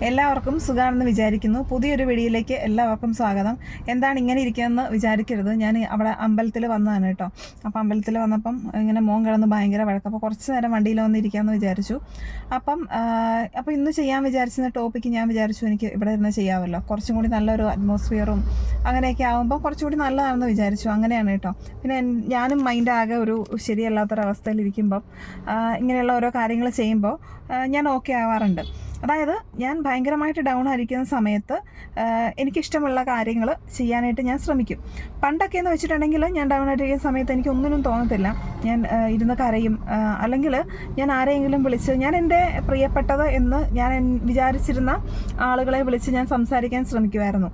എല്ലാവർക്കും സുഖമാണെന്ന് വിചാരിക്കുന്നു. പുതിയൊരു വീഡിയോയിലേക്ക് എല്ലാവർക്കും സ്വാഗതം. എന്താണ് ഇങ്ങനെ ഇരിക്കുകയെന്ന് വിചാരിക്കരുത്. ഞാൻ അവിടെ അമ്പലത്തിൽ വന്നതാണ് കേട്ടോ. അപ്പോൾ അമ്പലത്തിൽ വന്നപ്പം ഇങ്ങനെ മോൻ കിടന്ന് ഭയങ്കര വഴക്ക്. അപ്പോൾ കുറച്ച് നേരം വണ്ടിയിൽ വന്നിരിക്കാമെന്ന് വിചാരിച്ചു. അപ്പോൾ ഇന്ന് ചെയ്യാൻ വിചാരിച്ചിരുന്ന ടോപ്പിക്ക് ഞാൻ വിചാരിച്ചു എനിക്ക് ഇവിടെ ഇരുന്ന് ചെയ്യാമല്ലോ, കുറച്ചും കൂടി നല്ലൊരു അറ്റ്മോസ്ഫിയറും അങ്ങനെയൊക്കെ ആകുമ്പോൾ കുറച്ചുകൂടി നല്ലതാണെന്ന് വിചാരിച്ചു. അങ്ങനെയാണ് കേട്ടോ. പിന്നെ ഞാനും മൈൻഡ് ആകെ ഒരു ശരിയല്ലാത്തൊരവസ്ഥയിലിരിക്കുമ്പം ഇങ്ങനെയുള്ള ഓരോ കാര്യങ്ങൾ ചെയ്യുമ്പോൾ ഞാൻ ഓക്കെ ആവാറുണ്ട്. അതായത് ഞാൻ ഭയങ്കരമായിട്ട് ഡൗൺ ആയിരിക്കുന്ന സമയത്ത് എനിക്കിഷ്ടമുള്ള കാര്യങ്ങൾ ചെയ്യാനായിട്ട് ഞാൻ ശ്രമിക്കും. പണ്ടൊക്കെ എന്ന് വെച്ചിട്ടുണ്ടെങ്കിൽ ഞാൻ ഡൗൺ ആയിട്ടിരിക്കുന്ന സമയത്ത് എനിക്ക് ഒന്നിനും തോന്നത്തില്ല. ഞാൻ ഇരുന്ന് കരയും, അല്ലെങ്കിൽ ഞാൻ ആരെയെങ്കിലും വിളിച്ച് ഞാൻ എൻ്റെ പ്രിയപ്പെട്ടത് എന്ന് ഞാൻ വിചാരിച്ചിരുന്ന ആളുകളെ വിളിച്ച് ഞാൻ സംസാരിക്കാൻ ശ്രമിക്കുമായിരുന്നു.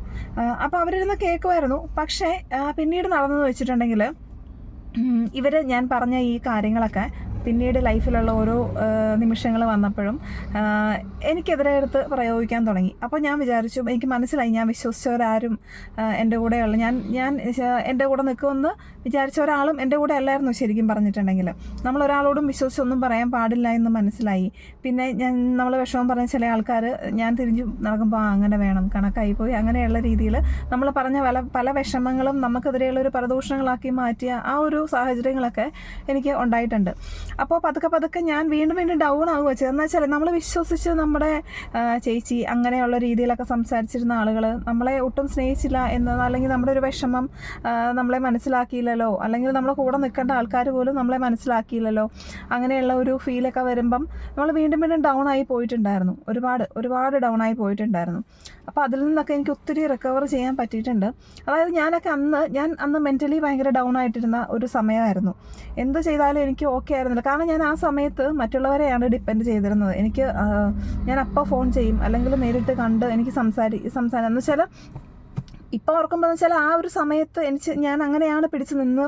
അപ്പോൾ അവരിരുന്ന് കേൾക്കുമായിരുന്നു. പക്ഷേ പിന്നീട് നടന്നെന്ന് വെച്ചിട്ടുണ്ടെങ്കിൽ ഞാൻ പറഞ്ഞ ഈ കാര്യങ്ങളൊക്കെ പിന്നീട് ലൈഫിലുള്ള ഓരോ നിമിഷങ്ങൾ വന്നപ്പോഴും എനിക്കെതിരെ എടുത്ത് പ്രയോഗിക്കാൻ തുടങ്ങി. അപ്പോൾ ഞാൻ വിചാരിച്ചു, എനിക്ക് മനസ്സിലായി ഞാൻ വിശ്വസിച്ചവരാരും എൻ്റെ കൂടെയുള്ള ഞാൻ എൻ്റെ കൂടെ നിൽക്കുമെന്ന് വിചാരിച്ച ഒരാളും എൻ്റെ കൂടെ അല്ലായിരുന്നു. ശരിക്കും പറഞ്ഞിട്ടുണ്ടെങ്കിൽ നമ്മളൊരാളോടും വിശ്വസിച്ചൊന്നും പറയാൻ പാടില്ല എന്ന് മനസ്സിലായി. പിന്നെ നമ്മൾ വിഷമം പറഞ്ഞ ചില ആൾക്കാർ ഞാൻ തിരിഞ്ഞു നടക്കുമ്പോൾ അങ്ങനെ വേണം, കണക്കായിപ്പോയി, അങ്ങനെയുള്ള രീതിയിൽ നമ്മൾ പറഞ്ഞ പല വിഷമങ്ങളും നമുക്കെതിരെയുള്ളൊരു പരദൂഷണങ്ങളാക്കി മാറ്റിയ ആ ഒരു സാഹചര്യങ്ങളൊക്കെ എനിക്ക് ഉണ്ടായിട്ടുണ്ട്. അപ്പോൾ പതുക്കെ ഞാൻ വീണ്ടും ഡൗൺ ആവുക വെച്ചത്. എന്ന് വെച്ചാൽ നമ്മൾ വിശ്വസിച്ച് നമ്മുടെ ചേച്ചി അങ്ങനെയുള്ള രീതിയിലൊക്കെ സംസാരിച്ചിരുന്ന ആളുകൾ നമ്മളെ ഒട്ടും സ്നേഹിച്ചില്ല എന്നത്, അല്ലെങ്കിൽ നമ്മുടെ ഒരു വിഷമം നമ്മളെ മനസ്സിലാക്കിയില്ലല്ലോ, അല്ലെങ്കിൽ നമ്മളെ കൂടെ നിൽക്കേണ്ട ആൾക്കാർ പോലും നമ്മളെ മനസ്സിലാക്കിയില്ലല്ലോ, അങ്ങനെയുള്ള ഒരു ഫീലൊക്കെ വരുമ്പം നമ്മൾ വീണ്ടും ഡൗൺ ആയി പോയിട്ടുണ്ടായിരുന്നു. ഒരുപാട് ഡൗൺ ആയി പോയിട്ടുണ്ടായിരുന്നു. അപ്പോൾ അതിൽ നിന്നൊക്കെ എനിക്ക് ഒത്തിരി റിക്കവർ ചെയ്യാൻ പറ്റിയിട്ടുണ്ട്. അതായത് ഞാൻ അന്ന് മെൻ്റലി ഭയങ്കര ഡൗൺ ആയിട്ടിരുന്ന ഒരു സമയമായിരുന്നു. എന്ത് ചെയ്താലും എനിക്ക് ഓക്കെ ആയിരുന്നില്ല. കാരണം ഞാൻ ആ സമയത്ത് മറ്റുള്ളവരെയാണ് ഡിപ്പെൻഡ് ചെയ്തിരുന്നത്. ഞാൻ അപ്പോൾ ഫോൺ ചെയ്യും, അല്ലെങ്കിൽ നേരിട്ട് കണ്ട് എനിക്ക് സംസാരം എന്ന് വെച്ചാൽ ഇപ്പോൾ ഓർക്കുമ്പോൾ എന്ന് വെച്ചാൽ ആ ഒരു സമയത്ത് ഞാൻ അങ്ങനെയാണ് പിടിച്ച് നിന്ന്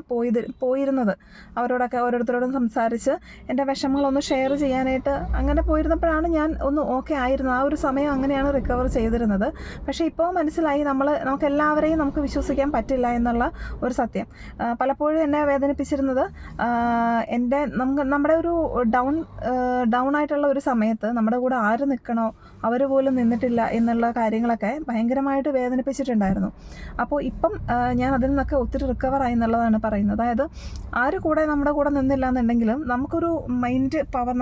പോയിരുന്നത്. അവരോടൊക്കെ ഓരോരുത്തരോടും സംസാരിച്ച് എൻ്റെ വിഷമങ്ങളൊന്ന് ഷെയർ ചെയ്യാനായിട്ട് അങ്ങനെ പോയിരുന്നപ്പോഴാണ് ഞാൻ ഒന്ന് ഓക്കെ ആയിരുന്നത്. ആ ഒരു സമയം അങ്ങനെയാണ് റിക്കവർ ചെയ്തിരുന്നത്. പക്ഷേ ഇപ്പോൾ മനസ്സിലായി നമുക്കെല്ലാവരെയും നമുക്ക് വിശ്വസിക്കാൻ പറ്റില്ല എന്നുള്ള ഒരു സത്യം. പലപ്പോഴും എന്നെ വേദനിപ്പിച്ചിരുന്നത് നമ്മുടെ ഒരു ഡൗൺ ആയിട്ടുള്ള ഒരു സമയത്ത് നമ്മുടെ കൂടെ ആര് നിൽക്കണോ അവർ പോലും നിന്നിട്ടില്ല എന്നുള്ള കാര്യങ്ങളൊക്കെ ഭയങ്കരമായിട്ട് വേദനിപ്പിച്ചിട്ടുണ്ടായിരുന്നു. അപ്പോൾ ഇപ്പം ഞാൻ അതിൽ നിന്നൊക്കെ ഒത്തിരി റിക്കവറായി എന്നുള്ളതാണ് പറയുന്നത്. അതായത് ആര് കൂടെ നമ്മുടെ കൂടെ നിന്നില്ല എന്നുണ്ടെങ്കിലും നമുക്കൊരു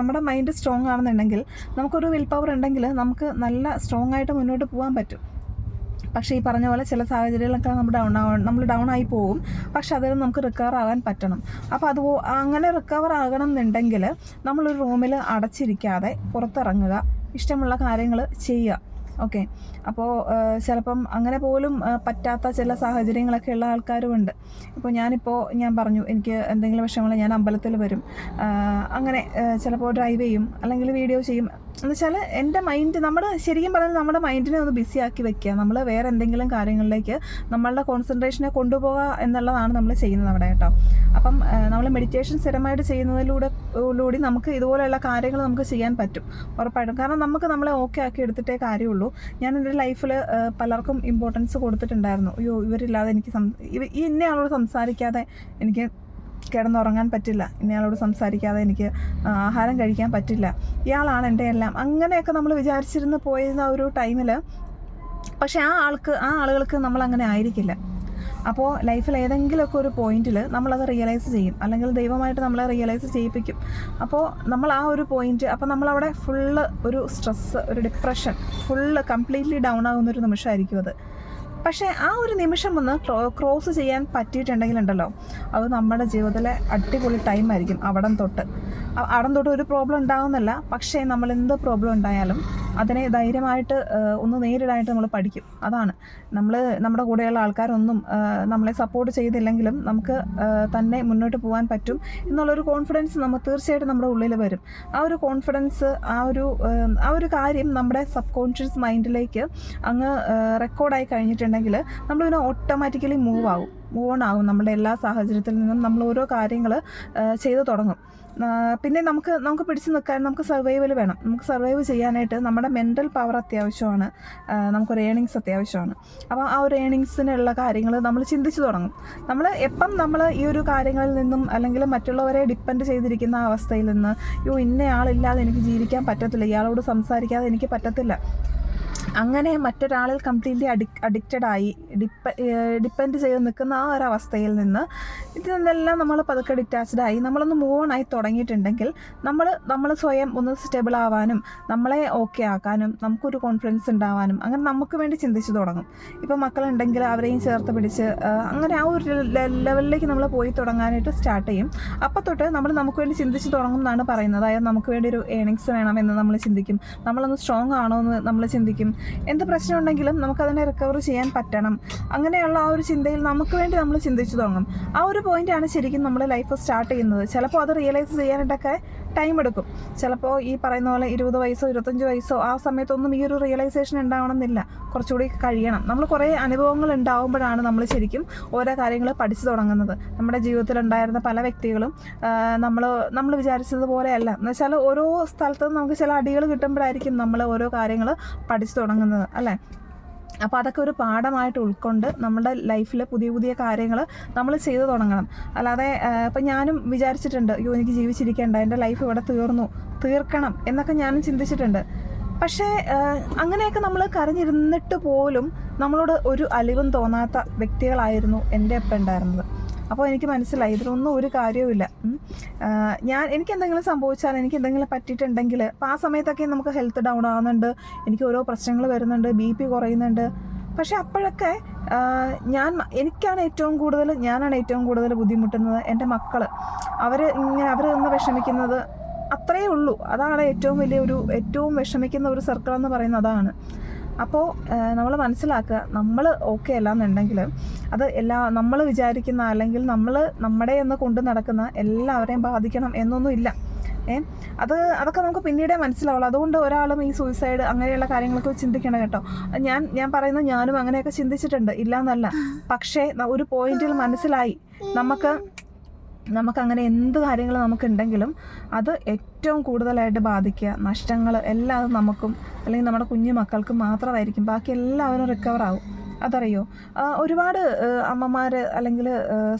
നമ്മുടെ മൈൻഡ് സ്ട്രോങ് ആണെന്നുണ്ടെങ്കിൽ, നമുക്കൊരു വിൽ പവർ ഉണ്ടെങ്കിൽ നമുക്ക് നല്ല സ്ട്രോങ് ആയിട്ട് മുന്നോട്ട് പോകാൻ പറ്റും. പക്ഷേ ഈ പറഞ്ഞ പോലെ ചില സാഹചര്യങ്ങളൊക്കെ നമ്മൾ ഡൗൺ ആയി പോകും. പക്ഷെ അതിൽ നമുക്ക് റിക്കവർ ആകാൻ പറ്റണം. അപ്പോൾ അങ്ങനെ റിക്കവർ ആകണം എന്നുണ്ടെങ്കിൽ നമ്മളൊരു റൂമിൽ അടച്ചിരിക്കാതെ പുറത്തിറങ്ങുക, ഇഷ്ടമുള്ള കാര്യങ്ങൾ ചെയ്യുക. ഓക്കെ. അപ്പോൾ ചിലപ്പം അങ്ങനെ പോലും പറ്റാത്ത ചില സാഹചര്യങ്ങളൊക്കെ ഉള്ള ആൾക്കാരുമുണ്ട്. ഇപ്പോൾ ഞാൻ പറഞ്ഞു എനിക്ക് എന്തെങ്കിലും വിഷമങ്ങൾ, ഞാൻ അമ്പലത്തിൽ വരും, അങ്ങനെ ചിലപ്പോൾ ഡ്രൈവ് ചെയ്യും, അല്ലെങ്കിൽ വീഡിയോ ചെയ്യും. എന്ന് വെച്ചാൽ എൻ്റെ മൈൻഡ്, ശരിക്കും പറഞ്ഞാൽ നമ്മുടെ മൈൻഡിനെ ഒന്ന് ബിസി ആക്കി വെക്കുക. നമ്മൾ വേറെ എന്തെങ്കിലും കാര്യങ്ങളിലേക്ക് നമ്മളുടെ കോൺസെൻട്രേഷനെ കൊണ്ടുപോകുക എന്നുള്ളതാണ് നമ്മൾ ചെയ്യുന്നത് അവിടെ കേട്ടോ. അപ്പം നമ്മൾ മെഡിറ്റേഷൻ സ്ഥിരമായിട്ട് ചെയ്യുന്നതിലൂടെ നമുക്ക് ഇതുപോലെയുള്ള കാര്യങ്ങൾ നമുക്ക് ചെയ്യാൻ പറ്റും ഉറപ്പായിട്ടും. കാരണം നമുക്ക് നമ്മളെ ഓക്കെ ആക്കി എടുത്തിട്ടേ കാര്യമുള്ളൂ. ഞാൻ എൻ്റെ ലൈഫിൽ പലർക്കും ഇമ്പോർട്ടൻസ് കൊടുത്തിട്ടുണ്ടായിരുന്നു. അയ്യോ ഇവരില്ലാതെ എനിക്ക് ഇന്നയാളോട് സംസാരിക്കാതെ എനിക്ക് കിടന്നുറങ്ങാൻ പറ്റില്ല, ഇന്നയാളോട് സംസാരിക്കാതെ എനിക്ക് ആഹാരം കഴിക്കാൻ പറ്റില്ല, ഇയാളാണ് എൻ്റെ എല്ലാം, അങ്ങനെയൊക്കെ നമ്മൾ വിചാരിച്ചിരുന്ന് പോയിരുന്ന ഒരു ടൈമിൽ പക്ഷേ ആ ആളുകൾക്ക് നമ്മളങ്ങനെ ആയിരിക്കില്ല. അപ്പോൾ ലൈഫിൽ ഏതെങ്കിലുമൊക്കെ ഒരു പോയിന്റിൽ നമ്മളത് റിയലൈസ് ചെയ്യും, അല്ലെങ്കിൽ ദൈവമായിട്ട് നമ്മളെ റിയലൈസ് ചെയ്യിപ്പിക്കും. അപ്പോൾ നമ്മൾ ആ ഒരു പോയിന്റ്, അപ്പോൾ നമ്മളവിടെ ഫുള്ള് ഒരു സ്ട്രെസ്സ്, ഒരു ഡിപ്രഷൻ, കംപ്ലീറ്റ്ലി ഡൗൺ ആകുന്നൊരു നിമിഷമായിരിക്കും അത്. പക്ഷേ ആ ഒരു നിമിഷം ഒന്ന് ക്രോസ് ചെയ്യാൻ പറ്റിയിട്ടുണ്ടെങ്കിലുണ്ടല്ലോ, അത് നമ്മുടെ ജീവിതത്തിലെ അടിപൊളി ടൈമായിരിക്കും. അവിടം തൊട്ട് ഒരു പ്രോബ്ലം ഉണ്ടാകുന്നില്ല. പക്ഷേ നമ്മൾ എന്ത് പ്രോബ്ലം ഉണ്ടായാലും അതിനെ ധൈര്യമായിട്ട് ഒന്ന് നേരിടാനായിട്ട് നമ്മൾ പഠിക്കും. അതാണ് നമ്മുടെ കൂടെയുള്ള ആൾക്കാരൊന്നും നമ്മളെ സപ്പോർട്ട് ചെയ്തില്ലെങ്കിലും നമുക്ക് തന്നെ മുന്നോട്ട് പോകാൻ പറ്റും എന്നുള്ളൊരു കോൺഫിഡൻസ് തീർച്ചയായിട്ടും നമ്മുടെ ഉള്ളിൽ വരും. ആ ഒരു കോൺഫിഡൻസ്, ആ ഒരു കാര്യം നമ്മുടെ സബ് കോൺഷ്യസ് മൈൻഡിലേക്ക് അങ്ങ് റെക്കോർഡായി കഴിഞ്ഞിട്ടുണ്ടെങ്കിൽ നമ്മളിതിനെ ഓട്ടോമാറ്റിക്കലി മൂവ് ഓൺ ആകും. നമ്മുടെ എല്ലാ സാഹചര്യത്തിൽ നിന്നും നമ്മൾ ഓരോ കാര്യങ്ങൾ ചെയ്തു തുടങ്ങും. പിന്നെ നമുക്ക് പിടിച്ചു നിൽക്കാൻ നമുക്ക് സർവൈവൽ വേണം. നമുക്ക് സർവൈവ് ചെയ്യാനായിട്ട് നമ്മുടെ മെൻ്റൽ പവർ അത്യാവശ്യമാണ്, നമുക്കൊരു ഏണിങ്സ് അത്യാവശ്യമാണ്. അപ്പോൾ ആ ഒരു ഏണിങ്സിനുള്ള കാര്യങ്ങൾ നമ്മൾ ചിന്തിച്ചു തുടങ്ങും. നമ്മൾ ഈ ഒരു കാര്യങ്ങളിൽ നിന്നും, അല്ലെങ്കിൽ മറ്റുള്ളവരെ ഡിപ്പെൻഡ് ചെയ്തിരിക്കുന്ന അവസ്ഥയിൽ നിന്ന്, ഇന്നയാളില്ലാതെ എനിക്ക് ജീവിക്കാൻ പറ്റത്തില്ല, ഇയാളോട് സംസാരിക്കാതെ എനിക്ക് പറ്റത്തില്ല, അങ്ങനെ മറ്റൊരാളിൽ കംപ്ലീറ്റ്ലി അഡിക്റ്റഡായി ഡിപ്പെൻഡ് ചെയ്ത് നിൽക്കുന്ന ആ ഒരു അവസ്ഥയിൽ നിന്ന് ഇതിൽ നിന്നെല്ലാം നമ്മൾ പതുക്കെ ഡിറ്റാച്ച്ഡായി നമ്മളൊന്ന് മൂവ് ഓൺ ആയി തുടങ്ങിയിട്ടുണ്ടെങ്കിൽ നമ്മൾ സ്വയം ഒന്ന് സ്റ്റേബിൾ ആവാനും നമ്മളെ ഓക്കെ ആക്കാനും നമുക്കൊരു കോൺഫിഡൻസ് ഉണ്ടാവാനും അങ്ങനെ നമുക്ക് വേണ്ടി ചിന്തിച്ച് തുടങ്ങും. ഇപ്പോൾ മക്കളുണ്ടെങ്കിൽ അവരെയും ചേർത്ത് പിടിച്ച് അങ്ങനെ ആ ഒരു ലെവലിലേക്ക് നമ്മൾ പോയി തുടങ്ങാനായിട്ട് സ്റ്റാർട്ട് ചെയ്യും. അപ്പോൾ തൊട്ട് നമ്മൾ നമുക്ക് വേണ്ടി ചിന്തിച്ച് തുടങ്ങും എന്നാണ് പറയുന്നത്. അതായത് നമുക്ക് വേണ്ടി ഒരു ഏണിങ്സ് വേണമെന്ന് നമ്മൾ ചിന്തിക്കും, നമ്മളൊന്ന് സ്ട്രോങ് ആണോ എന്ന് നമ്മൾ ചിന്തിക്കും, എന്ത് പ്രശ്നം ഉണ്ടെങ്കിലും നമുക്കതിനെ റിക്കവർ ചെയ്യാൻ പറ്റണം. അങ്ങനെയുള്ള ആ ഒരു ചിന്തയിൽ നമുക്ക് വേണ്ടി നമ്മൾ ചിന്തിച്ചു തുടങ്ങും. ആ ഒരു പോയിൻ്റാണ് ശരിക്കും നമ്മൾ ലൈഫ് സ്റ്റാർട്ട് ചെയ്യുന്നത്. ചിലപ്പോൾ അത് റിയലൈസ് ചെയ്യാനായിട്ടൊക്കെ ടൈം എടുക്കും. ചിലപ്പോൾ ഈ പറയുന്ന പോലെ 20 വയസ്സോ 25 വയസ്സോ ആ സമയത്തൊന്നും ഈ ഒരു റിയലൈസേഷൻ ഉണ്ടാവണമെന്നില്ല, കുറച്ചുകൂടി കഴിയണം. നമ്മൾ കുറേ അനുഭവങ്ങൾ ഉണ്ടാകുമ്പോഴാണ് നമ്മൾ ശരിക്കും ഓരോ കാര്യങ്ങൾ പഠിച്ചു തുടങ്ങുന്നത്. നമ്മുടെ ജീവിതത്തിലുണ്ടായിരുന്ന പല വ്യക്തികളും നമ്മൾ വിചാരിച്ചതുപോലെയല്ല. എന്നുവെച്ചാൽ ഓരോ സ്ഥലത്തും നമുക്ക് ചില അടികൾ കിട്ടുമ്പോഴായിരിക്കും നമ്മൾ ഓരോ കാര്യങ്ങൾ പഠിച്ചു തുടങ്ങുന്നത്, അല്ലേ? അപ്പോൾ അതൊക്കെ ഒരു പാഠമായിട്ട് ഉൾക്കൊണ്ട് നമ്മുടെ ലൈഫിൽ പുതിയ പുതിയ കാര്യങ്ങൾ നമ്മൾ ചെയ്തു തുടങ്ങണം. അല്ലാതെ ഇപ്പം ഞാനും വിചാരിച്ചിട്ടുണ്ട്, അയ്യോ എനിക്ക് ജീവിച്ചിരിക്കേണ്ട, എൻ്റെ ലൈഫ് ഇവിടെ തീർക്കണം എന്നൊക്കെ ഞാനും ചിന്തിച്ചിട്ടുണ്ട്. പക്ഷേ അങ്ങനെയൊക്കെ നമ്മൾ കരഞ്ഞിരുന്നിട്ട് പോലും നമ്മളോട് ഒരു അലിവും തോന്നാത്ത വ്യക്തികളായിരുന്നു എൻ്റെ ഒപ്പം ഉണ്ടായിരുന്നത്. അപ്പോൾ എനിക്ക് മനസ്സിലായി ഇതിലൊന്നും ഒരു കാര്യവുമില്ല. എനിക്ക് എന്തെങ്കിലും സംഭവിച്ചാൽ, എനിക്ക് എന്തെങ്കിലും പറ്റിയിട്ടുണ്ടെങ്കിൽ അപ്പോൾ ആ സമയത്തൊക്കെ നമുക്ക് ഹെൽത്ത് ഡൗൺ ആവുന്നുണ്ട്, എനിക്ക് ഓരോ പ്രശ്നങ്ങൾ വരുന്നുണ്ട്, BP കുറയുന്നുണ്ട്. പക്ഷേ അപ്പോഴൊക്കെ ഞാനാണ് ഏറ്റവും കൂടുതൽ ബുദ്ധിമുട്ടുന്നത്. എൻ്റെ മക്കൾ അവർ ഒന്ന് വിഷമിക്കുന്നത് അത്രയേ ഉള്ളൂ. അതാണ് ഏറ്റവും വിഷമിക്കുന്ന ഒരു സർക്കിൾ എന്ന് പറയുന്നത് അതാണ്. അപ്പോൾ നമ്മൾ മനസ്സിലാക്കുക, നമ്മൾ ഓക്കെ അല്ല എന്നുണ്ടെങ്കിൽ അത് നമ്മൾ വിചാരിക്കുന്ന അല്ലെങ്കിൽ നമ്മുടെ എന്ന് കൊണ്ട് നടക്കുന്ന എല്ലാവരെയും ബാധിക്കണം എന്നൊന്നും ഇല്ല. അതൊക്കെ നമുക്ക് പിന്നീടേ മനസ്സിലാവുള്ളൂ. അതുകൊണ്ട് ഒരാളും ഈ സൂയിസൈഡ് അങ്ങനെയുള്ള കാര്യങ്ങളൊക്കെ ചിന്തിക്കണം കേട്ടോ. ഞാൻ പറയുന്നത് ഞാനും അങ്ങനെയൊക്കെ ചിന്തിച്ചിട്ടുണ്ട്, ഇല്ലയെന്നല്ല. പക്ഷേ ഒരു പോയിന്റിൽ മനസ്സിലായി നമുക്കങ്ങനെ എന്ത് കാര്യങ്ങൾ നമുക്കുണ്ടെങ്കിലും അത് ഏറ്റവും കൂടുതലായിട്ട് ബാധിക്കുക, നഷ്ടങ്ങൾ എല്ലാം അത് നമുക്കും അല്ലെങ്കിൽ നമ്മുടെ കുഞ്ഞു മക്കൾക്കും മാത്രമായിരിക്കും. ബാക്കി എല്ലാവരും റിക്കവർ ആവും. അതറിയോ? ഒരുപാട് അമ്മമാർ അല്ലെങ്കിൽ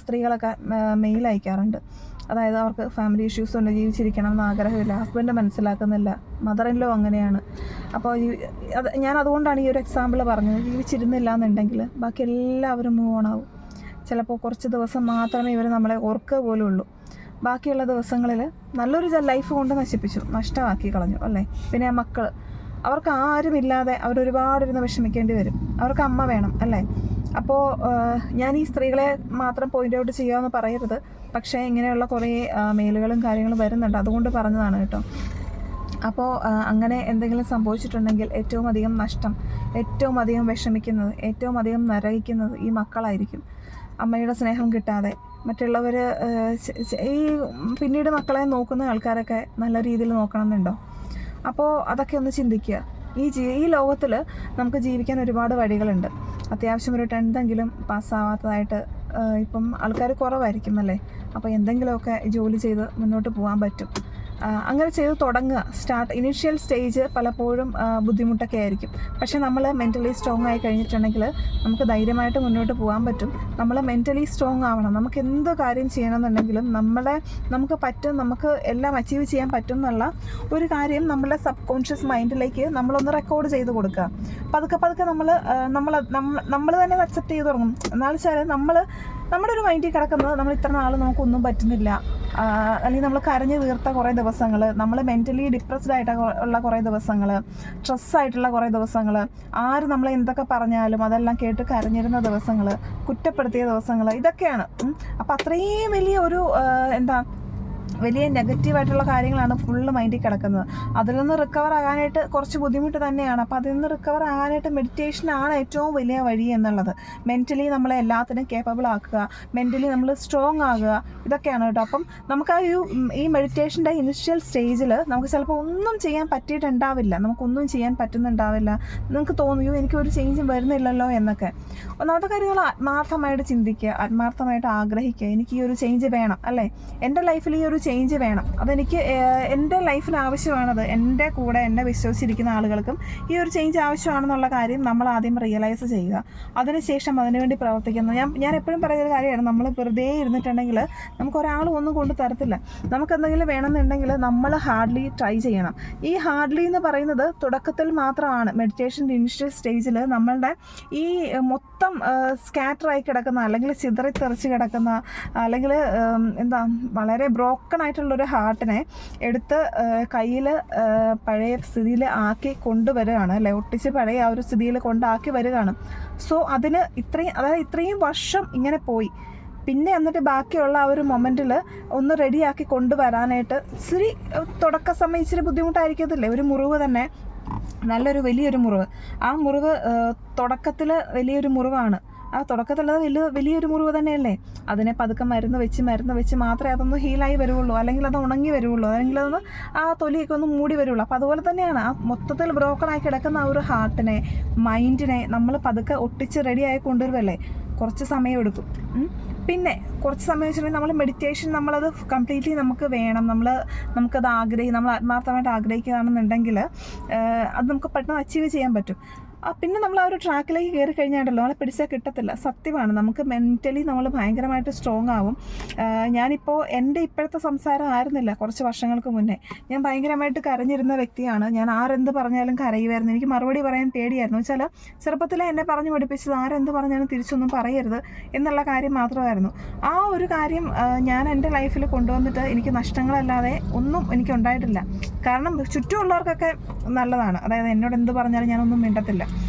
സ്ത്രീകളൊക്കെ മെയിൽ അയക്കാറുണ്ട്. അതായത് അവർക്ക് ഫാമിലി ഇഷ്യൂസ് ഉണ്ട്, ജീവിച്ചിരിക്കണം എന്ന് ആഗ്രഹമില്ല, ഹസ്ബൻഡ് മനസ്സിലാക്കുന്നില്ല, മദർ ഇൻ ലോ അങ്ങനെയാണ്. അപ്പോൾ ഞാൻ അതുകൊണ്ടാണ് ഈ ഒരു എക്സാമ്പിൾ പറഞ്ഞത്. ജീവിച്ചിരുന്നില്ല എന്നുണ്ടെങ്കിൽ ബാക്കി എല്ലാവരും മൂവ് ഓൺ ആവും. ചിലപ്പോൾ കുറച്ച് ദിവസം മാത്രമേ ഇവർ നമ്മളെ ഓർക്കുക പോലും ഉള്ളൂ. ബാക്കിയുള്ള ദിവസങ്ങളിൽ നല്ലൊരു ലൈഫ് കൊണ്ട് നഷ്ടമാക്കി കളഞ്ഞു, അല്ലേ? പിന്നെ മക്കൾ, അവർക്ക് ആരുമില്ലാതെ അവരൊരുപാടിരുന്ന് വിഷമിക്കേണ്ടി വരും. അവർക്ക് അമ്മ വേണം, അല്ലേ? അപ്പോൾ ഞാൻ ഈ സ്ത്രീകളെ മാത്രം പോയിൻ്റ് ഔട്ട് ചെയ്യാമെന്ന് പറയരുത്. പക്ഷേ ഇങ്ങനെയുള്ള കുറേ മെയിലുകളും കാര്യങ്ങളും വരുന്നുണ്ട്, അതുകൊണ്ട് പറഞ്ഞതാണ് കേട്ടോ. അപ്പോൾ അങ്ങനെ എന്തെങ്കിലും സംഭവിച്ചിട്ടുണ്ടെങ്കിൽ ഏറ്റവും അധികം നഷ്ടം, ഏറ്റവും അധികം വിഷമിക്കുന്നത്, ഏറ്റവും അധികം നരകിക്കുന്നത് ഈ മക്കളായിരിക്കും. അമ്മയുടെ സ്നേഹം കിട്ടാതെ മറ്റുള്ളവർ പിന്നീട് മക്കളെ നോക്കുന്ന ആൾക്കാരൊക്കെ നല്ല രീതിയിൽ നോക്കണമെന്നുണ്ടോ? അപ്പോൾ അതൊക്കെ ഒന്ന് ചിന്തിക്കുക. ഈ ലോകത്തിൽ നമുക്ക് ജീവിക്കാൻ ഒരുപാട് വഴികളുണ്ട്. അത്യാവശ്യം ഒരു 10th പാസ്സാവാത്തതായിട്ട് ഇപ്പം ആൾക്കാർ കുറവായിരിക്കും, അല്ലേ? അപ്പോൾ എന്തെങ്കിലുമൊക്കെ ജോലി ചെയ്ത് മുന്നോട്ട് പോകാൻ പറ്റും. അങ്ങനെ ചെയ്ത് തുടങ്ങുക. ഇനീഷ്യൽ സ്റ്റേജ് പലപ്പോഴും ബുദ്ധിമുട്ടൊക്കെ ആയിരിക്കും. പക്ഷേ നമ്മൾ മെൻ്റലി സ്ട്രോങ് ആയി കഴിഞ്ഞിട്ടുണ്ടെങ്കിൽ നമുക്ക് ധൈര്യമായിട്ട് മുന്നോട്ട് പോകാൻ പറ്റും. നമ്മൾ മെൻ്റലി സ്ട്രോങ് ആവണം. നമുക്ക് എന്ത് കാര്യം ചെയ്യണമെന്നുണ്ടെങ്കിലും നമുക്ക് പറ്റും, നമുക്ക് എല്ലാം അച്ചീവ് ചെയ്യാൻ പറ്റും എന്നുള്ള ഒരു കാര്യം നമ്മുടെ സബ് കോൺഷ്യസ് മൈൻഡിലേക്ക് നമ്മളൊന്ന് റെക്കോർഡ് ചെയ്ത് കൊടുക്കുക. പതുക്കെ നമ്മൾ തന്നെ അക്സെപ്റ്റ് ചെയ്ത് തുടങ്ങും. എന്നാലും വെച്ചാൽ നമ്മുടെ ഒരു മൈൻഡിൽ കിടക്കുന്നത് നമ്മൾ ഇത്ര നാൾ നമുക്കൊന്നും പറ്റുന്നില്ല, അല്ലെങ്കിൽ നമ്മൾ കരഞ്ഞ് തീർത്ത കുറേ ദിവസങ്ങൾ, നമ്മൾ മെൻ്റലി ഡിപ്രസ്ഡ് ആയിട്ടുള്ള കുറേ ദിവസങ്ങൾ, സ്ട്രെസ്സായിട്ടുള്ള കുറേ ദിവസങ്ങൾ, ആര് നമ്മളെ എന്തൊക്കെ പറഞ്ഞാലും അതെല്ലാം കേട്ട് കരഞ്ഞിരുന്ന ദിവസങ്ങൾ, കുറ്റപ്പെടുത്തിയ ദിവസങ്ങൾ, ഇതൊക്കെയാണ്. അപ്പോൾ അത്രയും വലിയ ഒരു വലിയ നെഗറ്റീവായിട്ടുള്ള കാര്യങ്ങളാണ് ഫുള്ള് മൈൻഡിൽ കിടക്കുന്നത്. അതിൽ നിന്ന് റിക്കവർ ആകാനായിട്ട് കുറച്ച് ബുദ്ധിമുട്ട് തന്നെയാണ്. അപ്പോൾ അതിൽ നിന്ന് റിക്കവർ ആകാനായിട്ട് മെഡിറ്റേഷനാണ് ഏറ്റവും വലിയ വഴി എന്നുള്ളത്. മെൻ്റലി നമ്മളെ എല്ലാത്തിനും കേപ്പബിൾ ആക്കുക, മെൻ്റലി നമ്മൾ സ്ട്രോങ് ആകുക, ഇതൊക്കെയാണ് കേട്ടോ. അപ്പം നമുക്ക് ഈ മെഡിറ്റേഷൻ്റെ ഇനിഷ്യൽ സ്റ്റേജിൽ നമുക്ക് ചിലപ്പോൾ ഒന്നും ചെയ്യാൻ പറ്റിയിട്ടുണ്ടാവില്ല, നമുക്കൊന്നും ചെയ്യാൻ പറ്റുന്നുണ്ടാവില്ല. നിങ്ങൾക്ക് തോന്നിയോ എനിക്കൊരു ചേഞ്ചും വരുന്നില്ലല്ലോ എന്നൊക്കെ. ഒന്നാമത്തെ കാര്യങ്ങൾ ആത്മാർത്ഥമായിട്ട് ചിന്തിക്കുക, ആത്മാർത്ഥമായിട്ട് ആഗ്രഹിക്കുക, എനിക്ക് ഈ ഒരു ചേഞ്ച് വേണം, അല്ലേ? എൻ്റെ ലൈഫിൽ ഈ ഒരു ഒരു ചേഞ്ച് വേണം. അതെനിക്ക് എൻ്റെ ലൈഫിൽ ആവശ്യമാണത്. എൻ്റെ കൂടെ എന്നെ വിശ്വസിച്ചിരിക്കുന്ന ആളുകൾക്കും ഈ ഒരു ചേഞ്ച് ആവശ്യമാണെന്നുള്ള കാര്യം നമ്മൾ ആദ്യം റിയലൈസ് ചെയ്യുക. അതിനുശേഷം അതിനുവേണ്ടി പ്രവർത്തിക്കുന്നു. ഞാൻ എപ്പോഴും പറയുന്നൊരു കാര്യമാണ്, നമ്മൾ വെറുതെ ഇരുന്നിട്ടുണ്ടെങ്കിൽ നമുക്ക് ഒരാളും ഒന്നും കൊണ്ട് തരത്തില്ല. നമുക്കെന്തെങ്കിലും വേണമെന്നുണ്ടെങ്കിൽ നമ്മൾ ഹാർഡ്ലി ട്രൈ ചെയ്യണം. ഈ ഹാർഡ്ലി എന്ന് പറയുന്നത് തുടക്കത്തിൽ മാത്രമാണ്. മെഡിറ്റേഷൻ്റെ ഇനിഷ്യൽ സ്റ്റേജിൽ നമ്മളുടെ ഈ മൊത്തം സ്കാറ്ററായി കിടക്കുന്ന, അല്ലെങ്കിൽ ചിതറിത്തെറിച്ച് കിടക്കുന്ന, അല്ലെങ്കിൽ എന്താ വളരെ ബ്രോക്കൺ ആയിട്ടുള്ളൊരു ഹാർട്ടിനെ എടുത്ത് കയ്യിൽ പഴയ സ്ഥിതിയിൽ ആക്കി കൊണ്ടുവരികയാണ്, അല്ലെ, ഒട്ടിച്ച് പഴയ ആ ഒരു സ്ഥിതിയിൽ കൊണ്ടാക്കി വരികയാണ്. സോ അതിന് ഇത്രയും വർഷം ഇങ്ങനെ പോയി. പിന്നെ എന്നിട്ട് ബാക്കിയുള്ള ആ ഒരു മൊമെൻറ്റിൽ ഒന്ന് റെഡിയാക്കി കൊണ്ടുവരാനായിട്ട് തുടക്ക സമയം ഇച്ചിരി ബുദ്ധിമുട്ടായിരിക്കത്തില്ലേ. ഒരു മുറിവ് തന്നെ, വലിയൊരു മുറിവ്, ആ മുറിവ് തുടക്കത്തിൽ വലിയൊരു മുറിവാണ്. ആ തുടക്കത്തുള്ളത് വലിയൊരു മുറിവ് തന്നെയല്ലേ. അതിനെ പതുക്കെ മരുന്ന് വെച്ച് മാത്രമേ അതൊന്ന് ഹീലായി വരുള്ളൂ, അല്ലെങ്കിൽ അത് ഉണങ്ങി വരുള്ളൂ, അല്ലെങ്കിൽ അതൊന്ന് ആ തൊലിയൊക്കെ ഒന്ന് മൂടി വരുള്ളൂ. അപ്പോൾ അതുപോലെ തന്നെയാണ് ആ മൊത്തത്തിൽ ബ്രോക്കണായി കിടക്കുന്ന ആ ഒരു ഹാർട്ടിനെ, മൈൻഡിനെ നമ്മൾ പതുക്കെ ഒട്ടിച്ച് റെഡിയായി കൊണ്ടുവരുമല്ലേ. കുറച്ച് സമയം എടുക്കും. പിന്നെ കുറച്ച് സമയം വെച്ചിട്ടുണ്ടെങ്കിൽ നമ്മൾ മെഡിറ്റേഷൻ നമ്മളത് കംപ്ലീറ്റ്ലി നമുക്ക് വേണം. നമുക്കത് നമ്മൾ ആത്മാർത്ഥമായിട്ട് ആഗ്രഹിക്കുകയാണെന്നുണ്ടെങ്കിൽ അത് നമുക്ക് പെട്ടെന്ന് അച്ചീവ് ചെയ്യാൻ പറ്റും. പിന്നെ നമ്മൾ ആ ഒരു ട്രാക്കിലേക്ക് കയറി കഴിഞ്ഞാണ്ടല്ലോ നമ്മളെ പിടിച്ചാൽ കിട്ടത്തില്ല. സത്യമാണ്. നമുക്ക് മെൻ്റലി നമ്മൾ ഭയങ്കരമായിട്ട് സ്ട്രോങ് ആവും. ഞാനിപ്പോൾ എൻ്റെ ഇപ്പോഴത്തെ സംസാരം ആയിരുന്നില്ല കുറച്ച് വർഷങ്ങൾക്ക് മുന്നേ. ഞാൻ ഭയങ്കരമായിട്ട് കരഞ്ഞിരുന്ന വ്യക്തിയാണ്. ഞാൻ ആരെന്ത് പറഞ്ഞാലും കരയുമായിരുന്നു. എനിക്ക് മറുപടി പറയാൻ പേടിയായിരുന്നു. വെച്ചാൽ ചെറുപ്പത്തിലെ എന്നെ പറഞ്ഞു പഠിപ്പിച്ചത് ആരെന്ത് പറഞ്ഞാലും തിരിച്ചൊന്നും പറയരുത് എന്നുള്ള കാര്യം മാത്രമായിരുന്നു. ആ ഒരു കാര്യം ഞാൻ എൻ്റെ ലൈഫിൽ കൊണ്ടുവന്നിട്ട് എനിക്ക് നഷ്ടങ്ങളല്ലാതെ ഒന്നും എനിക്കുണ്ടായിട്ടില്ല. കാരണം ചുറ്റുമുള്ളവർക്കൊക്കെ നല്ലതാണ്, അതായത് എന്നോട് എന്ത് പറഞ്ഞാലും ഞാനൊന്നും മിണ്ടത്തില്ല.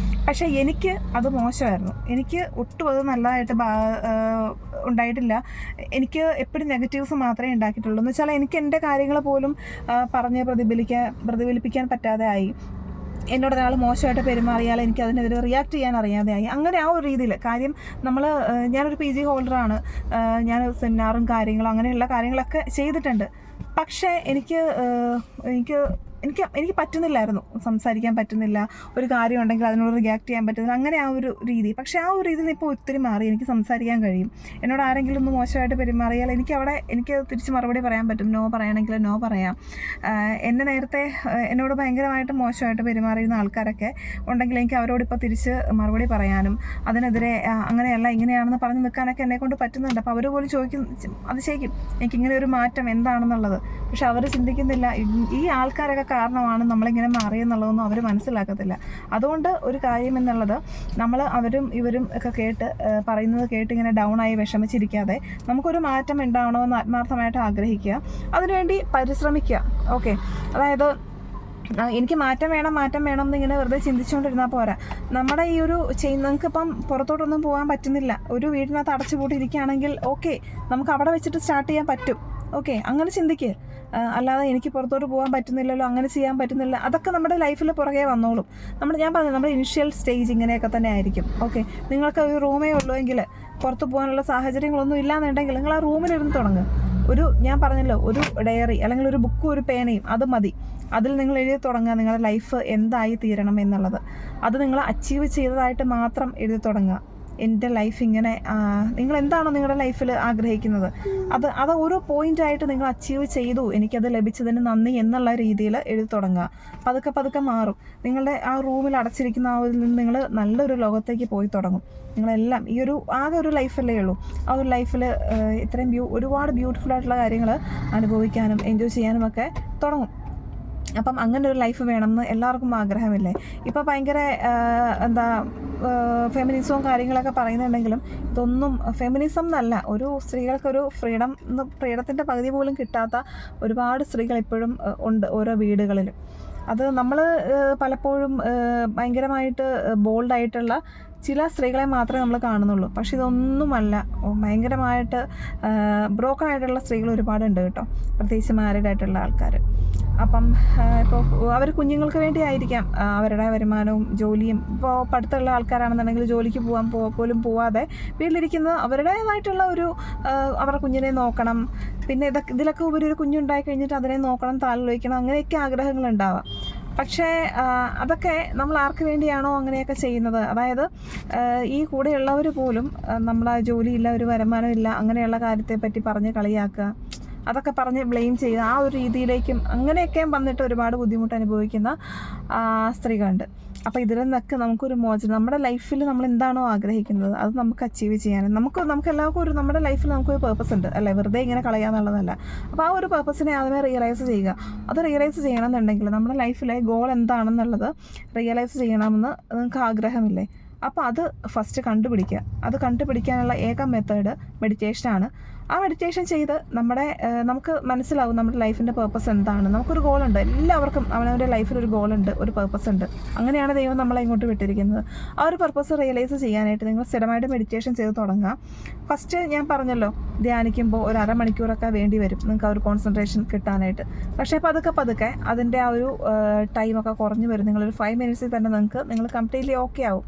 പക്ഷേ എനിക്ക് അത് മോശമായിരുന്നു. എനിക്ക് ഒട്ടും അത് നല്ലതായിട്ട് ഉണ്ടായിട്ടില്ല. എനിക്ക് എപ്പോഴും നെഗറ്റീവ്സ് മാത്രമേ ഉണ്ടാക്കിയിട്ടുള്ളൂ. എന്ന് വെച്ചാൽ എനിക്ക് എൻ്റെ കാര്യങ്ങൾ പോലും പറഞ്ഞ് പ്രതിഫലിപ്പിക്കാൻ പറ്റാതെ ആയി. എന്നോട് ഒരാൾ മോശമായിട്ട് പെരുമാറിയാൽ എനിക്ക് അതിനെതിരെ റിയാക്ട് ചെയ്യാൻ അറിയാതെയായി. അങ്ങനെ ആ ഒരു രീതിയിൽ കാര്യം ഞാനൊരു PG ഹോൾഡറാണ്. ഞാൻ സെമിനാറും കാര്യങ്ങളും അങ്ങനെയുള്ള കാര്യങ്ങളൊക്കെ ചെയ്തിട്ടുണ്ട്. പക്ഷേ എനിക്ക് പറ്റുന്നില്ലായിരുന്നു, സംസാരിക്കാൻ പറ്റുന്നില്ല. ഒരു കാര്യം ഉണ്ടെങ്കിൽ അതിനോട് റിയാക്ട് ചെയ്യാൻ പറ്റുന്നില്ല. അങ്ങനെ ആ ഒരു രീതി. പക്ഷേ ആ ഒരു രീതിയിൽ ഇപ്പോൾ ഒത്തിരി മാറി. എനിക്ക് സംസാരിക്കാൻ കഴിയും. എന്നോട് ആരെങ്കിലും ഒന്ന് മോശമായിട്ട് പെരുമാറിയാൽ എനിക്ക് തിരിച്ച് മറുപടി പറയാൻ പറ്റും. നോ പറയണമെങ്കിൽ നോ പറയാം. നേരത്തെ എന്നോട് ഭയങ്കരമായിട്ട് മോശമായിട്ട് പെരുമാറിയിരുന്ന ആൾക്കാരൊക്കെ ഉണ്ടെങ്കിൽ എനിക്ക് അവരോടിപ്പോൾ തിരിച്ച് മറുപടി പറയാനും അതിനെതിരെ അങ്ങനെയല്ല ഇങ്ങനെയാണെന്ന് പറഞ്ഞ് നിൽക്കാനൊക്കെ എന്നെക്കൊണ്ട് പറ്റുന്നുണ്ട്. അപ്പോൾ അവർ പോലും ശരിക്കും എനിക്കിങ്ങനെ ഒരു മാറ്റം എന്താണെന്നുള്ളത്. പക്ഷെ അവർ ചിന്തിക്കുന്നില്ല, ഈ ആൾക്കാരൊക്കെ കാരണമാണ് നമ്മളിങ്ങനെ മാറിയെന്നുള്ളതൊന്നും അവർ മനസ്സിലാക്കത്തില്ല. അതുകൊണ്ട് ഒരു കാര്യം എന്നുള്ളത്, നമ്മൾ അവരും ഇവരും ഒക്കെ പറയുന്നത് കേട്ട് ഇങ്ങനെ ഡൗൺ ആയി വിഷമിച്ചിരിക്കാതെ നമുക്കൊരു മാറ്റം ഉണ്ടാവണമെന്ന് ആത്മാർത്ഥമായിട്ട് ആഗ്രഹിക്കുക, അതിനുവേണ്ടി പരിശ്രമിക്കുക. ഓക്കെ, അതായത് എനിക്ക് മാറ്റം വേണം എന്നിങ്ങനെ വെറുതെ ചിന്തിച്ചുകൊണ്ടിരുന്നാൽ പോരാ. നമ്മുടെ ഈ ഒരു നിങ്ങൾക്കിപ്പം പുറത്തോട്ടൊന്നും പോകാൻ പറ്റുന്നില്ല, ഒരു വീടിനകത്ത് അടച്ചുപൂട്ടിയിരിക്കുകയാണെങ്കിൽ ഓക്കെ, നമുക്ക് അവിടെ വെച്ചിട്ട് സ്റ്റാർട്ട് ചെയ്യാൻ പറ്റും. ഓക്കെ, അങ്ങനെ ചിന്തിക്കുക. അല്ലാതെ എനിക്ക് പുറത്തോട്ട് പോകാൻ പറ്റുന്നില്ലല്ലോ, അങ്ങനെ ചെയ്യാൻ പറ്റുന്നില്ല, അതൊക്കെ നമ്മുടെ ലൈഫിൽ പുറകെ വന്നോളും. ഞാൻ പറഞ്ഞു, നമ്മുടെ ഇനിഷ്യൽ സ്റ്റേജ് ഇങ്ങനെയൊക്കെ തന്നെ ആയിരിക്കും. ഓക്കെ, നിങ്ങൾക്ക് ഒരു റൂമേ ഉള്ളൂ എങ്കിൽ, പുറത്ത് പോകാനുള്ള സാഹചര്യങ്ങളൊന്നും ഇല്ലാന്നുണ്ടെങ്കിൽ നിങ്ങൾ ആ റൂമിലിരുന്ന് തുടങ്ങുക. ഞാൻ പറഞ്ഞല്ലോ, ഒരു ഡയറി അല്ലെങ്കിൽ ഒരു ബുക്കും ഒരു പേനയും അത് മതി. അതിൽ നിങ്ങൾ എഴുതി തുടങ്ങുക നിങ്ങളുടെ ലൈഫ് എന്തായി തീരണം എന്നുള്ളത്. അത് നിങ്ങൾ അച്ചീവ് ചെയ്തതായിട്ട് മാത്രം എഴുതി തുടങ്ങുക. എൻ്റെ ലൈഫ് ഇങ്ങനെ, നിങ്ങൾ എന്താണോ നിങ്ങളുടെ ലൈഫിൽ ആഗ്രഹിക്കുന്നത് അത് ഓരോ പോയിൻ്റായിട്ട് നിങ്ങൾ അച്ചീവ് ചെയ്തു, എനിക്കത് ലഭിച്ചതിന് നന്ദി എന്നുള്ള രീതിയിൽ എഴുതി തുടങ്ങുക. പതുക്കെ മാറും. നിങ്ങളുടെ ആ റൂമിൽ അടച്ചിരിക്കുന്ന ആ നിന്ന് നിങ്ങൾ നല്ലൊരു ലോകത്തേക്ക് പോയി തുടങ്ങും. നിങ്ങളെല്ലാം ഈ ആകെ ഒരു ലൈഫല്ലേ ഉള്ളൂ. ആ ഒരു ലൈഫിൽ ഇത്രയും ഒരുപാട് ബ്യൂട്ടിഫുൾ ആയിട്ടുള്ള കാര്യങ്ങൾ അനുഭവിക്കാനും എൻജോയ് ചെയ്യാനും ഒക്കെ തുടങ്ങും. അപ്പം അങ്ങനെ ഒരു ലൈഫ് വേണമെന്ന് എല്ലാവർക്കും ആഗ്രഹമില്ലേ? ഇപ്പോൾ ഭയങ്കര ഫെമിനിസവും കാര്യങ്ങളൊക്കെ പറയുന്നുണ്ടെങ്കിലും ഇതൊന്നും ഫെമിനിസം എന്നല്ല. ഒരു സ്ത്രീകൾക്കൊരു ഫ്രീഡത്തിൻ്റെ പകുതി പോലും കിട്ടാത്ത ഒരുപാട് സ്ത്രീകൾ ഇപ്പോഴും ഉണ്ട് ഓരോ വീടുകളിലും. അത് നമ്മൾ പലപ്പോഴും ഭയങ്കരമായിട്ട് ബോൾഡായിട്ടുള്ള ചില സ്ത്രീകളെ മാത്രമേ നമ്മൾ കാണുന്നുള്ളൂ. പക്ഷെ ഇതൊന്നുമല്ല, ഭയങ്കരമായിട്ട് ബ്രോക്കൺ ആയിട്ടുള്ള സ്ത്രീകൾ ഒരുപാടുണ്ട് കേട്ടോ, പ്രത്യേകിച്ച് മാരീഡ് ആയിട്ടുള്ള ആൾക്കാർ. അപ്പം ഇപ്പോൾ അവർ കുഞ്ഞുങ്ങൾക്ക് വേണ്ടി ആയിരിക്കാം അവരുടെ വരുമാനവും ജോലിയും. ഇപ്പോൾ പഠിത്തമുള്ള ആൾക്കാരാണെന്നുണ്ടെങ്കിൽ ജോലിക്ക് പോലും പോവാതെ വീട്ടിലിരിക്കുന്നത് അവരുടേതായിട്ടുള്ള അവരുടെ കുഞ്ഞിനെ നോക്കണം. പിന്നെ ഇതിലൊക്കെ ഉപരി ഒരു കുഞ്ഞുണ്ടായി കഴിഞ്ഞിട്ട് അതിനെ നോക്കണം, താലോലിക്കണം, അങ്ങനെയൊക്കെ ആഗ്രഹങ്ങളുണ്ടാവാം. പക്ഷേ അതൊക്കെ നമ്മൾ ആർക്ക് വേണ്ടിയാണോ അങ്ങനെയൊക്കെ ചെയ്യുന്നത്, അതായത് ഈ കൂടെയുള്ളവർ പോലും നമ്മൾ ആ ജോലിയില്ല, ഒരു വരുമാനമില്ല, അങ്ങനെയുള്ള കാര്യത്തെപ്പറ്റി പറഞ്ഞ് കളിയാക്കുക, അതൊക്കെ പറഞ്ഞ് ബ്ലെയിം ചെയ്യുക, ആ ഒരു രീതിയിലേക്കും അങ്ങനെയൊക്കെ വന്നിട്ട് ഒരുപാട് ബുദ്ധിമുട്ട് അനുഭവിക്കുന്ന സ്ത്രീകളുണ്ട്. അപ്പോൾ ഇതിൽ നിന്നൊക്കെ നമുക്കൊരു മോചനം, നമ്മുടെ ലൈഫിൽ നമ്മൾ എന്താണോ ആഗ്രഹിക്കുന്നത് അത് നമുക്ക് അച്ചീവ് ചെയ്യാനും നമുക്ക് എല്ലാവർക്കും നമ്മുടെ ലൈഫിൽ നമുക്കൊരു പേർപ്പസ് ഉണ്ട് അല്ലേ, വെറുതെ ഇങ്ങനെ കളയാന്നുള്ളതല്ല. അപ്പോൾ ആ ഒരു പേർപ്പസിനെ ആദ്യമേ റിയലൈസ് ചെയ്യുക. അത് റിയലൈസ് ചെയ്യണമെന്നുണ്ടെങ്കിൽ നമ്മുടെ ലൈഫിലെ ഗോൾ എന്താണെന്നുള്ളത് റിയലൈസ് ചെയ്യണമെന്ന് നിങ്ങൾക്ക് ആഗ്രഹമില്ലേ, അപ്പോൾ അത് ഫസ്റ്റ് കണ്ടുപിടിക്കുക. അത് കണ്ടുപിടിക്കാനുള്ള ഏക മെത്തേഡ് മെഡിറ്റേഷനാണ്. ആ മെഡിറ്റേഷൻ ചെയ്ത് നമുക്ക് മനസ്സിലാവും നമ്മുടെ ലൈഫിൻ്റെ പേർപ്പസ് എന്താണ്. നമുക്കൊരു ഗോളുണ്ട്, എല്ലാവർക്കും അവനവൻ്റെ ലൈഫിലൊരു ഗോളുണ്ട്, ഒരു പേർപ്പസ് ഉണ്ട്. അങ്ങനെയാണ് ദൈവം നമ്മളെ ഇങ്ങോട്ട് വിട്ടിരിക്കുന്നത്. ആ ഒരു പർപ്പസ് റിയലൈസ് ചെയ്യാനായിട്ട് നിങ്ങൾ സ്ഥിരമായിട്ട് മെഡിറ്റേഷൻ ചെയ്ത് തുടങ്ങുക. ഫസ്റ്റ് ഞാൻ പറഞ്ഞല്ലോ, ധ്യാനിക്കുമ്പോൾ ഒരു അരമണിക്കൂറൊക്കെ വേണ്ടി വരും നിങ്ങൾക്ക് ആ ഒരു കോൺസെൻട്രേഷൻ കിട്ടാനായിട്ട്. പക്ഷേ പതുക്കെ അതിൻ്റെ ആ ഒരു ടൈമൊക്കെ കുറഞ്ഞു വരും. നിങ്ങളൊരു 5 മിനിറ്റ്സിൽ തന്നെ നിങ്ങൾ കംപ്ലീറ്റ്ലി ഓക്കെ ആവും.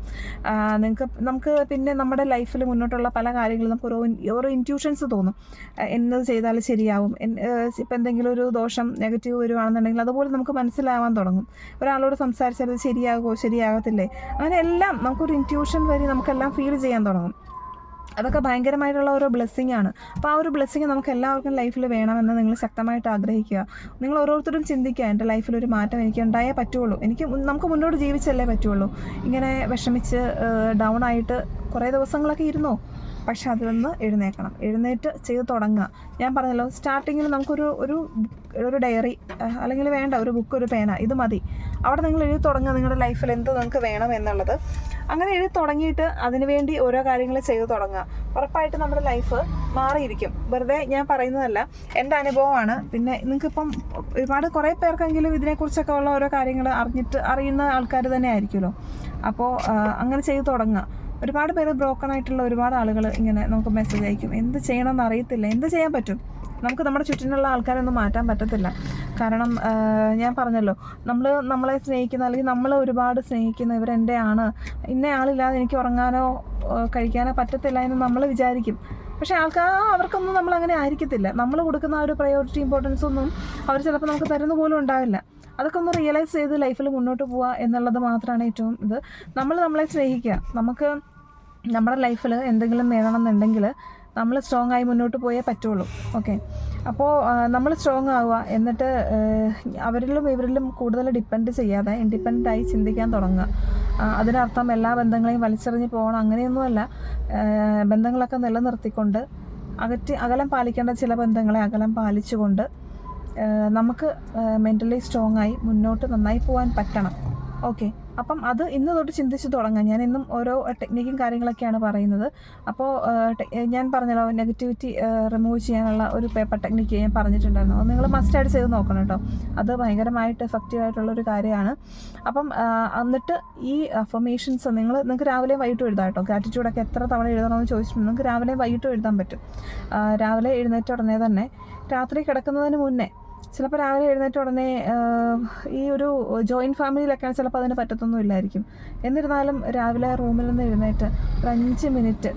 നമുക്ക് പിന്നെ നമ്മുടെ ലൈഫിൽ മുന്നോട്ടുള്ള പല കാര്യങ്ങളും നമുക്ക് ഓരോ ഇൻറ്റ്യൂഷൻസ് തോന്നും. എന്നത് ചെയ്താൽ ശരിയാവും, ഇപ്പം എന്തെങ്കിലും ഒരു ദോഷം നെഗറ്റീവ് വരുവാണെന്നുണ്ടെങ്കിൽ അതുപോലെ നമുക്ക് മനസ്സിലാവാൻ തുടങ്ങും. ഒരാളോട് സംസാരിച്ചാൽ അത് ശരിയാകത്തില്ലേ, അങ്ങനെ എല്ലാം നമുക്കൊരു ഇൻറ്റ്യൂഷൻ വഴി നമുക്കെല്ലാം ഫീൽ ചെയ്യാൻ തുടങ്ങും. അതൊക്കെ ഭയങ്കരമായിട്ടുള്ള ഓരോ ബ്ലെസ്സിങ് ആണ്. അപ്പോൾ ആ ഒരു ബ്ലെസ്സിങ് നമുക്ക് എല്ലാവർക്കും ലൈഫിൽ വേണമെന്ന് നിങ്ങൾ ശക്തമായിട്ട് ആഗ്രഹിക്കുക. നിങ്ങൾ ഓരോരുത്തരും ചിന്തിക്കുക, എൻ്റെ ലൈഫിലൊരു മാറ്റം എനിക്ക് ഉണ്ടായേ പറ്റുള്ളൂ, നമുക്ക് മുന്നോട്ട് ജീവിച്ചല്ലേ പറ്റുള്ളൂ. ഇങ്ങനെ വിഷമിച്ച് ഡൗൺ ആയിട്ട് കുറേ ദിവസങ്ങളൊക്കെ ഇരുന്നോ, പക്ഷെ അതിൽ നിന്ന് എഴുന്നേറ്റ് ചെയ്ത് തുടങ്ങുക. ഞാൻ പറഞ്ഞല്ലോ, സ്റ്റാർട്ടിങ്ങിൽ നമുക്കൊരു ഒരു ഡയറി അല്ലെങ്കിൽ വേണ്ട ഒരു ബുക്ക്, ഒരു പേന, ഇത് മതി. അവിടെ നിങ്ങൾ എഴുതി തുടങ്ങുക നിങ്ങളുടെ ലൈഫിൽ എന്ത് നിങ്ങൾക്ക് വേണം എന്നുള്ളത്. അങ്ങനെ എഴുതി തുടങ്ങിയിട്ട് അതിനുവേണ്ടി ഓരോ കാര്യങ്ങൾ ചെയ്തു തുടങ്ങുക. ഉറപ്പായിട്ട് നമ്മുടെ ലൈഫ് മാറിയിരിക്കും. വെറുതെ ഞാൻ പറയുന്നതല്ല, എൻ്റെ അനുഭവമാണ്. പിന്നെ നിങ്ങൾക്കിപ്പം കുറേ പേർക്കെങ്കിലും ഇതിനെക്കുറിച്ചൊക്കെ ഉള്ള ഓരോ കാര്യങ്ങൾ അറിയുന്ന ആൾക്കാർ തന്നെ ആയിരിക്കുമല്ലോ. അപ്പോൾ അങ്ങനെ ചെയ്തു തുടങ്ങുക. ഒരുപാട് പേര് ബ്രോക്കൺ ആയിട്ടുള്ള ഒരുപാട് ആളുകൾ ഇങ്ങനെ നമുക്ക് മെസ്സേജ് അയക്കും, എന്ത് ചെയ്യണമെന്ന് അറിയത്തില്ല. എന്ത് ചെയ്യാൻ പറ്റും? നമുക്ക് നമ്മുടെ ചുറ്റിനുള്ള ആൾക്കാരൊന്നും മാറ്റാൻ പറ്റത്തില്ല. കാരണം ഞാൻ പറഞ്ഞല്ലോ, നമ്മളെ സ്നേഹിക്കുന്ന അല്ലെങ്കിൽ നമ്മൾ ഒരുപാട് സ്നേഹിക്കുന്ന ഇവരെൻ്റെ ആണ്, ഇന്ന ആളില്ലാതെ എനിക്ക് ഉറങ്ങാനോ കഴിക്കാനോ പറ്റത്തില്ല എന്ന് നമ്മൾ വിചാരിക്കും. പക്ഷേ അവർക്കൊന്നും നമ്മളങ്ങനെ ആയിരിക്കത്തില്ല. നമ്മൾ കൊടുക്കുന്ന ആ ഒരു പ്രയോറിറ്റി ഇമ്പോർട്ടൻസ് ഒന്നും അവർ ചിലപ്പോൾ നമുക്ക് തരുന്ന പോലും ഉണ്ടാവില്ല. അതൊക്കെ ഒന്ന് റിയലൈസ് ചെയ്ത് ലൈഫിൽ മുന്നോട്ട് പോവുക എന്നുള്ളത് മാത്രമാണ് ഏറ്റവും ഇത്. നമ്മളെ സ്നേഹിക്കുക. നമുക്ക് നമ്മുടെ ലൈഫിൽ എന്തെങ്കിലും നേടണമെന്നുണ്ടെങ്കിൽ നമ്മൾ സ്ട്രോങ് ആയി മുന്നോട്ട് പോയേ പറ്റുള്ളൂ. ഓക്കെ, അപ്പോൾ നമ്മൾ സ്ട്രോങ് ആവുക. എന്നിട്ട് ഇവരിലും കൂടുതൽ ഡിപ്പെൻഡ് ചെയ്യാതെ ഇൻഡിപെൻഡൻ്റായി ചിന്തിക്കാൻ തുടങ്ങുക. അതിനർത്ഥം എല്ലാ ബന്ധങ്ങളെയും വലിച്ചെറിഞ്ഞ് പോകണം അങ്ങനെയൊന്നുമല്ല. ബന്ധങ്ങളൊക്കെ നിലനിർത്തിക്കൊണ്ട് അകലം പാലിക്കേണ്ട ചില ബന്ധങ്ങളെ അകലം പാലിച്ചുകൊണ്ട് നമുക്ക് മെൻ്റലി സ്ട്രോങ് ആയി മുന്നോട്ട് നന്നായി പോകാൻ പറ്റണം. ഓക്കെ, അപ്പം അത് ഇന്ന് തൊട്ട് ചിന്തിച്ച് തുടങ്ങാം. ഞാൻ ഇന്നും ഓരോ ടെക്നിക്കും കാര്യങ്ങളൊക്കെയാണ് പറയുന്നത്. അപ്പോൾ ഞാൻ പറഞ്ഞല്ലോ, നെഗറ്റിവിറ്റി റിമൂവ് ചെയ്യാനുള്ള ഒരു പേപ്പർ ടെക്നിക്ക് ഞാൻ പറഞ്ഞിട്ടുണ്ടായിരുന്നു. അത് നിങ്ങൾ മസ്റ്റായിട്ട് ചെയ്ത് നോക്കണം കേട്ടോ. അത് ഭയങ്കരമായിട്ട് എഫക്റ്റീവായിട്ടുള്ളൊരു കാര്യമാണ്. അപ്പം എന്നിട്ട് ഈ അഫർമേഷൻസ് നിങ്ങൾക്ക് രാവിലെയും വൈകിട്ടും എഴുതാം കേട്ടോ. ഗ്രാറ്റിറ്റ്യൂഡൊക്കെ എത്ര തവണ എഴുതണമെന്ന് ചോദിച്ചിട്ടുണ്ട്. നിങ്ങൾക്ക് രാവിലെയും വൈകിട്ടും എഴുതാൻ പറ്റും. രാവിലെ എഴുന്നേറ്റ ഉടനെ തന്നെ, രാത്രി കിടക്കുന്നതിന് മുന്നേ, ചിലപ്പോൾ രാവിലെ എഴുന്നേറ്റ ഉടനെ ഈ ഒരു ജോയിൻറ്റ് ഫാമിലിയിലൊക്കെയാണ് ചിലപ്പോൾ അതിന് പറ്റത്തൊന്നുമില്ലായിരിക്കും. എന്നിരുന്നാലും രാവിലെ റൂമിൽ നിന്ന് എഴുന്നേറ്റ് ഒരു 5 മിനിറ്റ്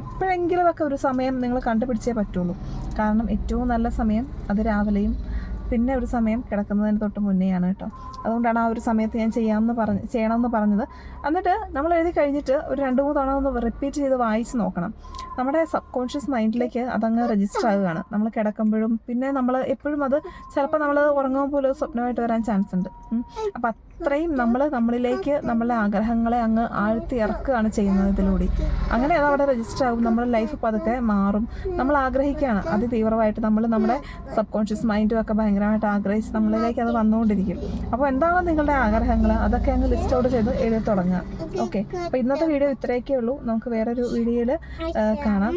എപ്പോഴെങ്കിലുമൊക്കെ ഒരു സമയം നിങ്ങൾ കണ്ടുപിടിച്ചേ പറ്റുള്ളൂ. കാരണം ഏറ്റവും നല്ല സമയം അത് രാവിലെയും പിന്നെ ഒരു സമയം കിടക്കുന്നതിന് തൊട്ട് മുന്നെയാണ് കേട്ടോ. അതുകൊണ്ടാണ് ആ ഒരു സമയത്ത് ഞാൻ ചെയ്യണമെന്ന് പറഞ്ഞത്. എന്നിട്ട് നമ്മൾ എഴുതി കഴിഞ്ഞിട്ട് ഒരു 2-3 തവണ ഒന്ന് റിപ്പീറ്റ് ചെയ്ത് വായിച്ച് നോക്കണം. നമ്മുടെ സബ് കോൺഷ്യസ് മൈൻഡിലേക്ക് അതങ്ങ് രജിസ്റ്റർ ആകുകയാണ് നമ്മൾ കിടക്കുമ്പോഴും. പിന്നെ നമ്മൾ എപ്പോഴും അത് ചിലപ്പോൾ നമ്മൾ ഉറങ്ങുമ്പോൾ പോലും സ്വപ്നമായിട്ട് വരാൻ ചാൻസ് ഉണ്ട്. അപ്പം അത്രയും നമ്മളിലേക്ക് നമ്മളെ ആഗ്രഹങ്ങളെ അങ്ങ് ആഴ്ത്തി ഇറക്കുകയാണ് ചെയ്യുന്നത് ഇതിലൂടെ. അങ്ങനെ അത് അവിടെ രജിസ്റ്റർ ആകും. നമ്മുടെ ലൈഫ് പതുക്കെ മാറും. നമ്മൾ ആഗ്രഹിക്കുകയാണ് അതിതീവ്രമായിട്ട്. നമ്മുടെ സബ് കോൺഷ്യസ് മൈൻഡും ഒക്കെ ഭയങ്കരമായിട്ട് ആഗ്രഹിച്ച് നമ്മളിലേക്ക് അത് വന്നുകൊണ്ടിരിക്കും. അപ്പോൾ എന്താണോ നിങ്ങളുടെ ആഗ്രഹങ്ങൾ അതൊക്കെ അങ്ങ് ലിസ്റ്റ് ഔട്ട് ചെയ്ത് എഴുതി തുടങ്ങുക. ഓക്കെ, അപ്പോൾ ഇന്നത്തെ വീഡിയോ ഇത്രയൊക്കെ ഉള്ളൂ. നമുക്ക് വേറൊരു വീഡിയോയിൽ കാണാം.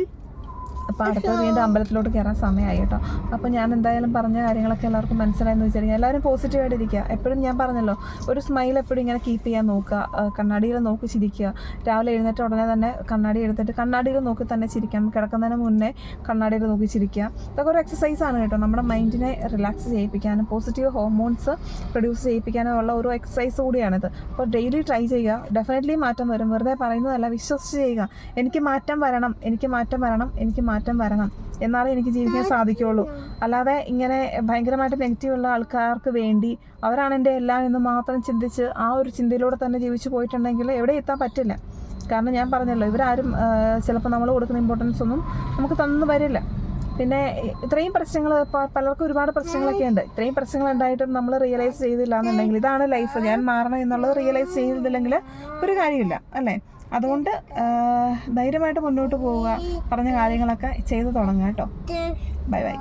അപ്പോൾ അടുത്തത് വീണ്ടും അമ്പലത്തിലോട്ട് കയറാൻ സമയമായി കേട്ടോ. അപ്പോൾ ഞാൻ എന്തായാലും പറഞ്ഞ കാര്യങ്ങളൊക്കെ എല്ലാവർക്കും മനസ്സിലായെന്ന് വിചാരിക്കുക. എല്ലാവരും പോസിറ്റീവായിട്ട് ഇരിക്കുക. എപ്പോഴും ഞാൻ പറഞ്ഞല്ലോ, ഒരു സ്മൈൽ എപ്പോഴും ഇങ്ങനെ കീപ്പ് ചെയ്യാൻ നോക്കുക. കണ്ണാടിയിൽ നോക്കി ചിരിക്കുക. രാവിലെ എഴുന്നേറ്റ ഉടനെ തന്നെ കണ്ണാടി എടുത്തിട്ട് കണ്ണാടിയിൽ നോക്കി തന്നെ ചിരിക്കാം. കിടക്കുന്നതിന് മുന്നേ കണ്ണാടിയിൽ നോക്കി ചിരിക്കുക. ഇതൊക്കെ ഒരു എക്സസൈസാണ് കേട്ടോ. നമ്മുടെ മൈൻഡിനെ റിലാക്സ് ചെയ്യിപ്പിക്കാനും പോസിറ്റീവ് ഹോർമോൺസ് പ്രൊഡ്യൂസ് ചെയ്യിപ്പിക്കാനും ഉള്ള ഒരു എക്സസൈസ് കൂടിയാണിത്. അപ്പോൾ ഡെയിലി ട്രൈ ചെയ്യുക. ഡെഫിനറ്റ്ലി മാറ്റം വരും. വെറുതെ പറയുന്നതല്ല, വിശ്വസിച്ച് ചെയ്യുക. എനിക്ക് മാറ്റം വരണം എന്നാലേ എനിക്ക് ജീവിക്കാൻ സാധിക്കുകയുള്ളൂ. അല്ലാതെ ഇങ്ങനെ ഭയങ്കരമായിട്ട് നെഗറ്റീവുള്ള ആൾക്കാർക്ക് വേണ്ടി അവരാണ് എൻ്റെ എല്ലാം എന്ന് മാത്രം ചിന്തിച്ച് ആ ഒരു ചിന്തയിലൂടെ തന്നെ ജീവിച്ചു പോയിട്ടുണ്ടെങ്കിൽ എവിടെ എത്താൻ പറ്റില്ല. കാരണം ഞാൻ പറഞ്ഞല്ലോ, ഇവരാരും ചിലപ്പോൾ നമ്മൾ കൊടുക്കുന്ന ഇമ്പോർട്ടൻസ് ഒന്നും നമുക്ക് തന്നു വരില്ല. പിന്നെ ഇത്രയും പ്രശ്നങ്ങൾ പലർക്കും ഒരുപാട് പ്രശ്നങ്ങളൊക്കെ ഉണ്ട്. ഇത്രയും പ്രശ്നങ്ങൾ ഉണ്ടായിട്ടും നമ്മൾ റിയലൈസ് ചെയ്തില്ല എന്നുണ്ടെങ്കിൽ ഇതാണ് ലൈഫ്, ഞാൻ മാറണം എന്നുള്ളത് റിയലൈസ് ചെയ്തില്ലെങ്കിൽ ഒരു കാര്യമില്ല അല്ലേ. അതുകൊണ്ട് ധൈര്യമായിട്ട് മുന്നോട്ട് പോവുക, പറഞ്ഞ കാര്യങ്ങളൊക്കെ ചെയ്തു തുടങ്ങുക കേട്ടോ. Bye bye.